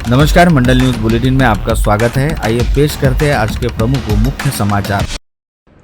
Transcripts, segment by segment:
नमस्कार, मंडल news bulletin में आपका स्वागत है। आइए पेश करते हैं आज के प्रमुख व मुख्य समाचार।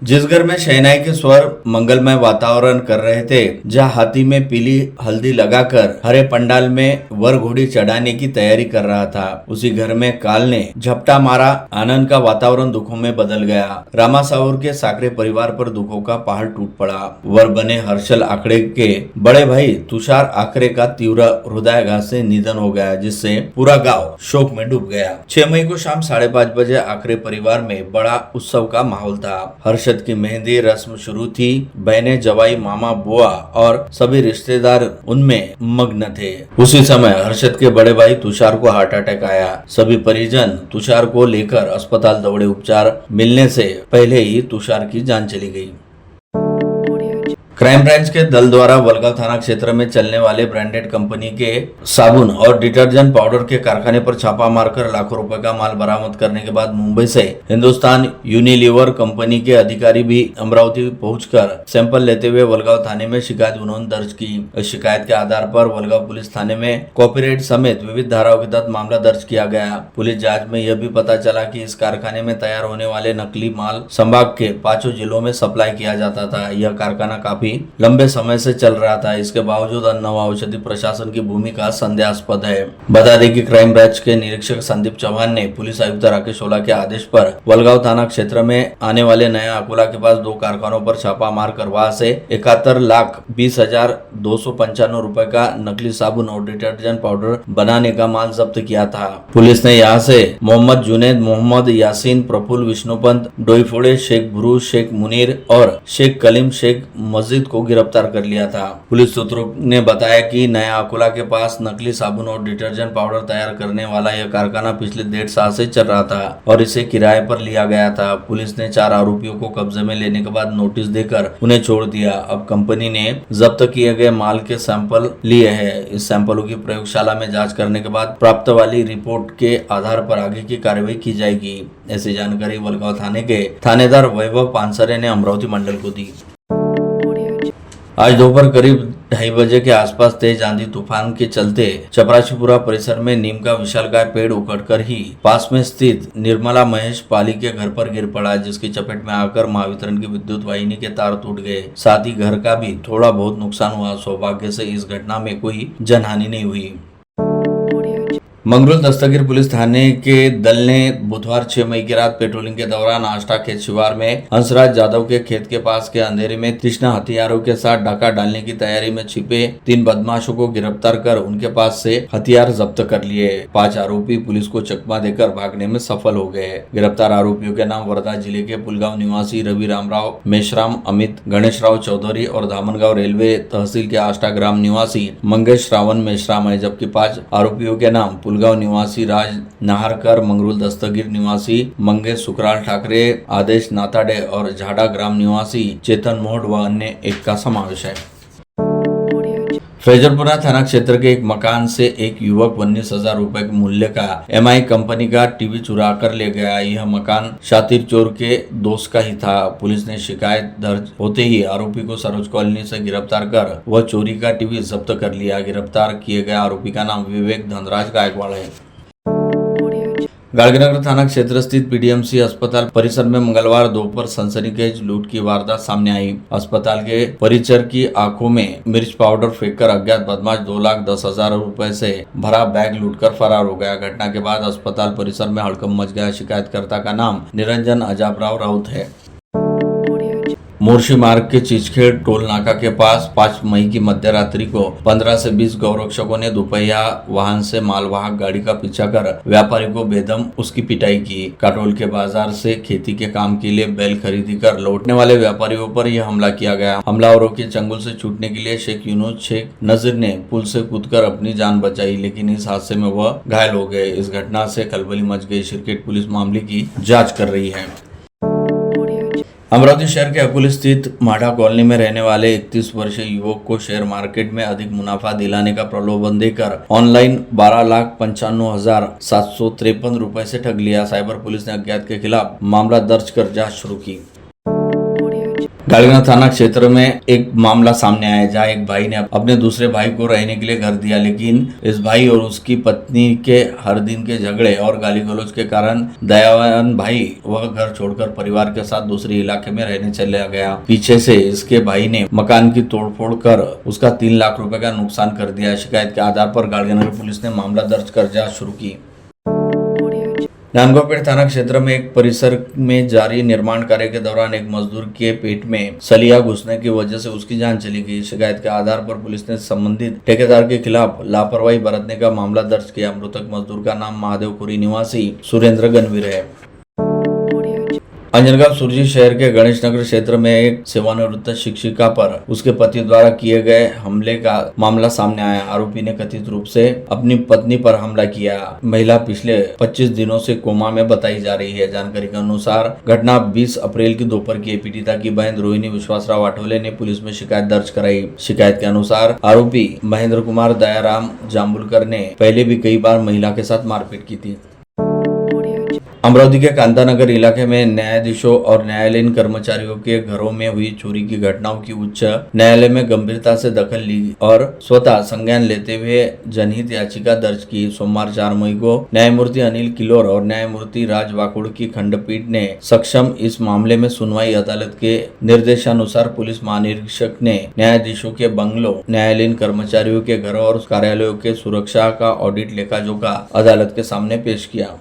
जिस घर में शहनाई के स्वर मंगलमय वातावरण कर रहे थे, जहां हाथी में पीली हल्दी लगाकर हरे पंडाल में वर घोड़ी चढ़ाने की तैयारी कर रहा था, उसी घर में काल ने झपटा मारा। आनंद का वातावरण दुखों में बदल गया। रामा साहूर के साकरे परिवार पर दुखों का पहाड़ टूट पड़ा। वर बने हर्षल आंकड़े के बड़े भाई तुषार आंकड़े का तीव्र हृदयाघात से निधन हो गया, जिससे पूरा गाँव शोक में डूब गया। 6 मई को शाम 5:30 बजे आंकड़े परिवार में बड़ा उत्सव का माहौल था। हर्षद की मेहंदी रस्म शुरू थी। बहनें, जवाई, मामा, बुआ और सभी रिश्तेदार उनमें मग्न थे। उसी समय हर्षद के बड़े भाई तुषार को हार्ट अटैक आया। सभी परिजन तुषार को लेकर अस्पताल दौड़े। उपचार मिलने से पहले ही तुषार की जान चली गई। क्राइम ब्रांच के दल द्वारा वलगांव थाना क्षेत्र में चलने वाले ब्रांडेड कंपनी के साबुन और डिटर्जेंट पाउडर के कारखाने पर छापा मारकर लाखों रुपए का माल बरामद करने के बाद मुंबई से हिंदुस्तान यूनिलीवर कंपनी के अधिकारी भी अमरावती पहुंचकर सैंपल लेते हुए वलगांव थाने में शिकायत उन्होंने दर्ज की। इस शिकायत के आधार पर वलगांव पुलिस थाने में कॉपीराइट समेत विविध धाराओं के तहत मामला दर्ज किया गया। पुलिस जाँच में यह भी पता चला कि इस कारखाने में तैयार होने वाले नकली माल संभाग के 5 जिलों में सप्लाई किया जाता था। यह कारखाना काफी लंबे समय से चल रहा था। इसके बावजूद अन्न व औषधि प्रशासन की भूमिका संदेहास्पद है। बता दें कि क्राइम ब्रांच के निरीक्षक संदीप चौहान ने पुलिस आयुक्त राकेश ओला के आदेश पर वलगांव थाना क्षेत्र में आने वाले नया अकोला के पास 2 कारखानों पर छापा मारकर वहां से 71,20,295 रुपए का नकली साबुन और डिटर्जेंट पाउडर बनाने का माल जब्त किया था। पुलिस ने यहां से मोहम्मद जुनेद, मोहम्मद यासीन, प्रफुल्ल विष्णुपंत, डोईफोड़े, शेख बुरू, शेख मुनीर और शेख कलीम शेख मस्जिद को गिरफ्तार कर लिया था। पुलिस सूत्रों ने बताया कि नया अकोला के पास नकली साबुन और डिटर्जेंट पाउडर तैयार करने वाला यह कारखाना पिछले 1.5 साल से चल रहा था और इसे किराए पर लिया गया था। पुलिस ने 4 आरोपियों को कब्जे में लेने के बाद नोटिस देकर उन्हें छोड़ दिया। अब कंपनी ने जब्त किए गए माल के सैंपल लिए हैं। इस सैंपलों की प्रयोगशाला में जाँच करने के बाद प्राप्त वाली रिपोर्ट के आधार पर आगे की कार्रवाई की जाएगी। ऐसी जानकारी वलगांव थाने के थानेदार वैभव पानसरे ने अमरावती मंडल को दी। आज दोपहर करीब 2:30 बजे के आसपास तेज आंधी तूफान के चलते चपरासीपुरा परिसर में नीम का विशालकाय पेड़ उखड़कर ही पास में स्थित निर्मला महेश पाली के घर पर गिर पड़ा, जिसकी चपेट में आकर महावितरण की विद्युत वाहिनी के तार टूट गए। साथ ही घर का भी थोड़ा बहुत नुकसान हुआ। सौभाग्य से इस घटना में कोई जनहानि नहीं हुई। मंगरूल दस्तगीर पुलिस थाने के दल ने बुधवार 6 मई की रात पेट्रोलिंग के दौरान आष्टा खेत शिवार में हंसराज यादव के खेत के पास के अंधेरे में तीक्ष्ण हथियारों के साथ डाका डालने की तैयारी में छिपे 3 बदमाशों को गिरफ्तार कर उनके पास से हथियार जब्त कर लिए। 5 आरोपी पुलिस को चकमा देकर भागने में सफल हो गए। गिरफ्तार आरोपियों के नाम वर्धा जिले के पुलगांव निवासी रवि रामराव मेश्राम, अमित गणेश राव चौधरी और धामनगांव रेलवे तहसील के आष्टा ग्राम निवासी मंगेश रावण मेश्राम है, जबकि 5 आरोपियों के नाम पुलगांव निवासी राज नाहरकर, मंगरूल दस्तगीर निवासी मंगेश सुकराल ठाकरे, आदेश नाताडे और झाडा ग्राम निवासी चेतन मोहड व अन्य 1 का समावेश है। फैजलपुरा थाना क्षेत्र के एक मकान से एक युवक 19,000 रुपए के मूल्य का MI कंपनी का टीवी चुरा कर ले गया। यह मकान शातिर चोर के दोस्त का ही था। पुलिस ने शिकायत दर्ज होते ही आरोपी को सरोज कॉलोनी से गिरफ्तार कर वह चोरी का टीवी जब्त कर लिया। गिरफ्तार किए गए आरोपी का नाम विवेक धनराज गायकवाड़ है। गाड़गीनगर थाना क्षेत्र स्थित PDMC अस्पताल परिसर में मंगलवार दोपहर सनसनीखेज लूट की वारदात सामने आई। अस्पताल के परिचर की आंखों में मिर्च पाउडर फेंककर अज्ञात बदमाश 2,10,000 रुपए से भरा बैग लूटकर फरार हो गया। घटना के बाद अस्पताल परिसर में हड़कंप मच गया। शिकायतकर्ता का नाम निरंजन अजाबराव राउत है। मोर्शी मार्ग के चिचखेड़ टोल नाका के पास 5 मई की मध्यरात्रि को 15 से 20 गौरक्षकों ने दोपहिया वाहन से मालवाहक गाड़ी का पीछा कर व्यापारी को बेदम उसकी पिटाई की। काटोल के बाजार से खेती के काम के लिए बैल खरीदी कर लौटने वाले व्यापारियों पर यह हमला किया गया। हमलावरों के चंगुल से छूटने के लिए शेख यूनुस शेख नजीर ने पुल से कूदकर अपनी जान बचाई, लेकिन इस हादसे में वह घायल हो गए। इस घटना से खलबली मच गई। सिरकेट पुलिस मामले की जाँच कर रही है। अमरावती शहर के अकुल स्थित माढ़ा कॉलोनी में रहने वाले 31 वर्षीय युवक को शेयर मार्केट में अधिक मुनाफा दिलाने का प्रलोभन देकर ऑनलाइन 12,95,753 रुपए से ठग लिया। साइबर पुलिस ने अज्ञात के खिलाफ मामला दर्ज कर जांच शुरू की। डालगना थाना क्षेत्र में एक मामला सामने आया जहां एक भाई ने अपने दूसरे भाई को रहने के लिए घर दिया, लेकिन इस भाई और उसकी पत्नी के हर दिन के झगड़े और गाली गलौज के कारण दयावान भाई वह घर छोड़कर परिवार के साथ दूसरे इलाके में रहने चला गया। पीछे से इसके भाई ने मकान की तोड़फोड़ कर उसका 3 लाख रुपए का नुकसान कर दिया। शिकायत के आधार पर गाड़गनगर पुलिस ने मामला दर्ज कर जांच शुरू की। नांदगांवपेट थाना क्षेत्र में एक परिसर में जारी निर्माण कार्य के दौरान एक मजदूर के पेट में सलिया घुसने की वजह से उसकी जान चली गई। शिकायत के आधार पर पुलिस ने संबंधित ठेकेदार के खिलाफ लापरवाही बरतने का मामला दर्ज किया। मृतक मजदूर का नाम महादेवपुरी निवासी सुरेंद्र गणवीर है। अंजनगांव सुरजी शहर के गणेश नगर क्षेत्र में एक सेवानिवृत्त शिक्षिका पर उसके पति द्वारा किए गए हमले का मामला सामने आया। आरोपी ने कथित रूप से अपनी पत्नी पर हमला किया। महिला पिछले 25 दिनों से कोमा में बताई जा रही है। जानकारी के अनुसार घटना 20 अप्रैल की दोपहर की। पीड़िता की बहन रोहिणी विश्वासराव आठवले ने पुलिस में शिकायत दर्ज कराई। शिकायत के अनुसार आरोपी महेंद्र कुमार दयाराम जाम्बुलकर ने पहले भी कई बार महिला के साथ मारपीट की थी। अमरावती के कांतानगर इलाके में न्यायाधीशों और न्यायालयीन कर्मचारियों के घरों में हुई चोरी की घटनाओं की उच्च न्यायालय में गंभीरता से दखल ली और स्वतः संज्ञान लेते हुए जनहित याचिका दर्ज की। सोमवार 4 मई को न्यायमूर्ति अनिल किलोर और न्यायमूर्ति राज वाकुड़ की खंडपीठ ने सक्षम इस मामले में सुनवाई। अदालत के निर्देशानुसार पुलिस महानिरीक्षक ने न्यायाधीशों के बंगलों, न्यायालयीन कर्मचारियों के घरों और कार्यालयों के सुरक्षा का ऑडिट लेखा-जोखा अदालत के सामने पेश किया।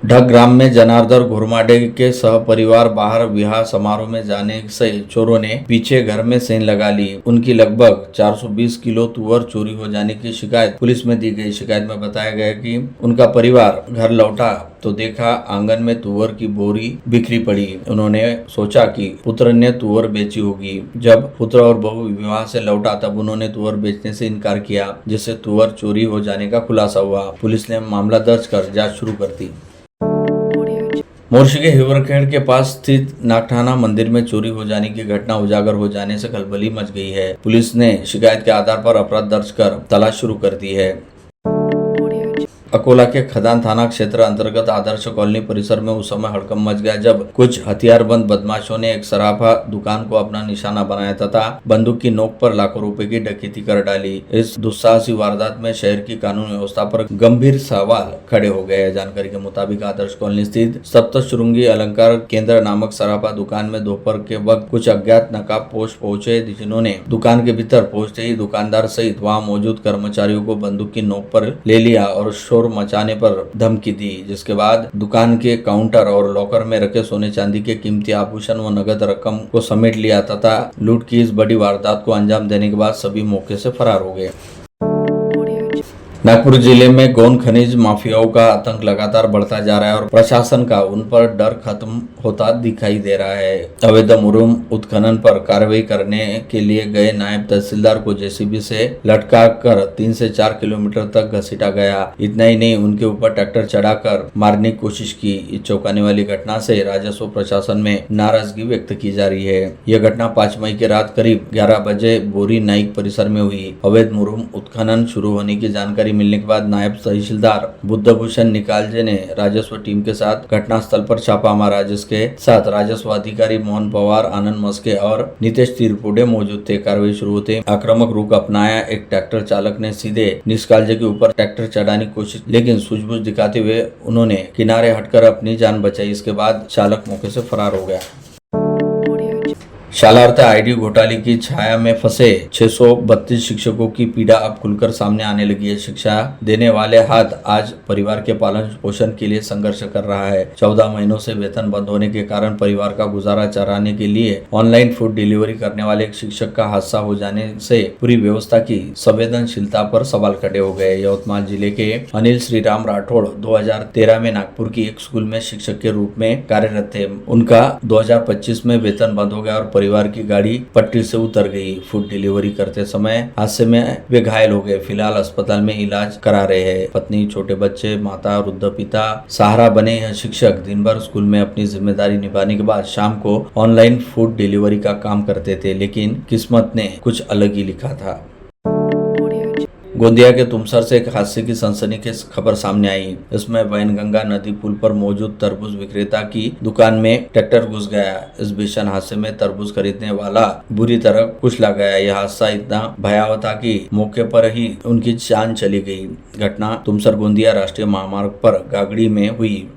ढग ग्राम में जनार्दन घुरमाडे के सहपरिवार बाहर विवाह समारोह में जाने से चोरों ने पीछे घर में सेंध लगा ली। उनकी लगभग 420 किलो तुअर चोरी हो जाने की शिकायत पुलिस में दी गई। शिकायत में बताया गया कि उनका परिवार घर लौटा तो देखा आंगन में तुअर की बोरी बिखरी पड़ी। उन्होंने सोचा कि पुत्र ने तुअर बेची होगी। जब पुत्र और बहू विवाह से लौटा तब उन्होंने तुअर बेचने से इनकार किया, जिससे तुअर चोरी हो जाने का खुलासा हुआ। पुलिस ने मामला दर्ज कर जांच शुरू कर दी। मोर्शी के हिवरखेड़ के पास स्थित नागठाना मंदिर में चोरी हो जाने की घटना उजागर हो जाने से खलबली मच गई है। पुलिस ने शिकायत के आधार पर अपराध दर्ज कर तलाश शुरू कर दी है। अकोला के खदान थाना क्षेत्र अंतर्गत आदर्श कॉलोनी परिसर में उस समय हड़कंप मच गया जब कुछ हथियारबंद बदमाशों ने एक सराफा दुकान को अपना निशाना बनाया तथा बंदूक की नोक पर लाखों रुपए की डकैती कर डाली। इस दुस्साहसी वारदात में शहर की कानून व्यवस्था पर गंभीर सवाल खड़े हो गए। जानकारी के मुताबिक आदर्श कॉलोनी स्थित सप्तशृंगी अलंकार केंद्र नामक सराफा दुकान में दोपहर के वक्त कुछ अज्ञात नकाबपोश पहुंचे, जिन्होंने दुकान के भीतर पहुंचते ही दुकानदार सहित वहां मौजूद कर्मचारियों को बंदूक की नोक पर ले लिया और शोर मचाने पर धमकी दी। जिसके बाद दुकान के काउंटर और लॉकर में रखे सोने चांदी के कीमती आभूषण व नगद रकम को समेट लिया तथा लूट की इस बड़ी वारदात को अंजाम देने के बाद सभी मौके से फरार हो गए। नागपुर जिले में गौन खनिज माफियाओं का आतंक लगातार बढ़ता जा रहा है और प्रशासन का उन पर डर खत्म होता दिखाई दे रहा है। अवैध मुरुम उत्खनन पर कार्रवाई करने के लिए गए नायब तहसीलदार को जेसीबी से लटका कर 3 से 4 किलोमीटर तक घसीटा गया। इतना ही नहीं, उनके ऊपर ट्रैक्टर चढ़ाकर मारने की कोशिश की। इस चौंकाने वाली घटना से राजस्व प्रशासन में नाराजगी व्यक्त की जा रही है। यह घटना 5 मई की रात करीब 11 बजे बोरी नाइक परिसर में हुई। अवैध मुरुम उत्खनन शुरू होने की जानकारी मिलने के बाद नायब तहसीलदार बुद्धभूषण निकालजे ने राजस्व टीम के साथ घटनास्थल पर छापा मारा, जिसके साथ राजस्व अधिकारी मोहन पवार, आनंद मस्के और नितेश तिरपुडे मौजूद थे। कार्रवाई शुरू होते आक्रामक रुख अपनाया। एक ट्रैक्टर चालक ने सीधे निकालजे के ऊपर ट्रैक्टर चढ़ाने की कोशिश, लेकिन सूझबूझ दिखाते हुए उन्होंने किनारे हटकर अपनी जान बचाई। इसके बाद चालक मौके से फरार हो गया। शालार्थ आईडी घोटाले की छाया में फंसे 632 शिक्षकों की पीड़ा अब खुलकर सामने आने लगी है। शिक्षा देने वाले हाथ आज परिवार के पालन पोषण के लिए संघर्ष कर रहा है। 14 महीनों से वेतन बंद होने के कारण परिवार का गुजारा चलाने के लिए ऑनलाइन फूड डिलीवरी करने वाले एक शिक्षक का हादसा हो जाने से पूरी व्यवस्था की संवेदनशीलता पर सवाल खड़े हो गए। यवतमाल जिले के अनिल श्रीराम राठौड़ 2013 में नागपुर की एक स्कूल में शिक्षक के रूप में कार्यरत थे। उनका 2025 में वेतन बंद हो गया और परिवार की गाड़ी पटरी से उतर गई। फूड डिलीवरी करते समय हादसे में वे घायल हो गए। फिलहाल अस्पताल में इलाज करा रहे हैं। पत्नी, छोटे बच्चे, माता, वृद्ध पिता सहारा बने यह शिक्षक दिन भर स्कूल में अपनी जिम्मेदारी निभाने के बाद शाम को ऑनलाइन फूड डिलीवरी का काम करते थे, लेकिन किस्मत ने कुछ अलग ही लिखा था। गोंदिया के तुमसर से एक हादसे की सनसनीखेज खबर सामने आई। इसमें वैनगंगा नदी पुल पर मौजूद तरबूज विक्रेता की दुकान में ट्रैक्टर घुस गया। इस भीषण हादसे में तरबूज खरीदने वाला बुरी तरह कुचला गया। यह हादसा इतना भयावह था कि मौके पर ही उनकी जान चली गई। घटना तुमसर गोंदिया राष्ट्रीय महामार्ग पर गागड़ी में हुई।